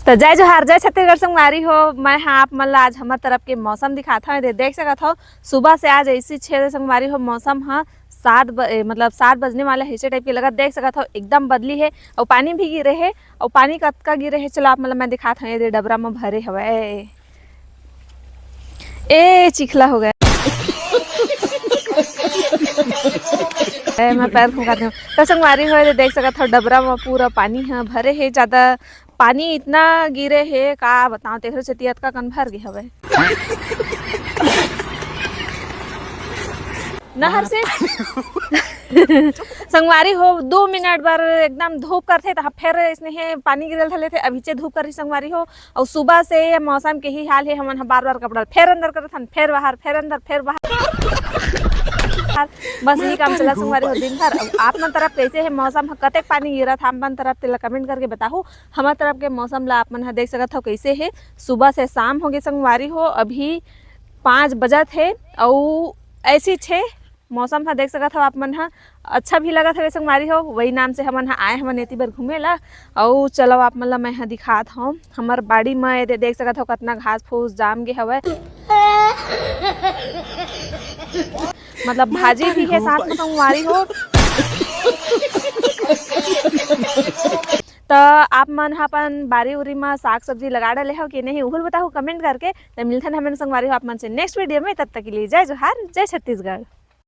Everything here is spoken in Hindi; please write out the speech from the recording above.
तो जय जोहार जय छत्तीसगढ़ संगवारी हो। मैं हाँ आप मन ला आज हमार तरफ के मौसम दिखाता हूँ। देख सकत हो सुबह से आज ऐसी 6 संगवारी हो मौसम हाँ 7 बजने वाला ऐसे टाइप के लगा। देख सकत हो एकदम बदली है और पानी भी गिरे है और पानी कतका गिरे है चलो आप मतलब मैं दिखाता हूँ। ये डबरा में भरे हवे ए चिखला हो गया मैं पैर फुकाती हूँ। तो संगवारी हो देख सकत हो डबरा में पूरा पानी है भरे है। ज्यादा पानी इतना गिरे है का बताऊं तेरे से तियत का कन भर गए हवे नहर से संगवारी हो 2 मिनट बार एकदम धूप करते तो फिर इसने पानी गिरल थले थे अभी धूप कर रही संगवारी हो। और सुबह से मौसम के ही हाल है हमन बार बार कपड़ा फिर अंदर करत हन फिर बाहर फिर अंदर फिर बाहर बस यही काम चला संगवारी हो दिन भर। आप मन तरफ कैसे है मौसम कतेक पानी गिरत हम मन तरफ तेला कमेंट करके बताओ। हमारे तरफ के मौसम ला आप मन देख सकत हो कैसे है। सुबह से शाम हो गई संगवारी हो अभी 5 बजत है और ऐसी 6 मौसम देख सकत हो आप मन अच्छा भी लगत है संगवारी हो। वही नाम से हमन आए हमन एती बार घूमे ला। और चलो आप मन ला मैं दिखात हूँ हमार बाड़ी में देख सकत हो कितना घास फूस जाम गे हवे मतलब भाजी भी है साथ में संगवारी हो। तो आप मन अपन बारी उरी में साग सब्जी लगा डाले हो कि नहीं उहुल बताओ कमेंट करके। तो मिलते हैं हमें संगवारी हो आप मन से नेक्स्ट वीडियो में। तब तक के लिए जय जोहार जय छत्तीसगढ़।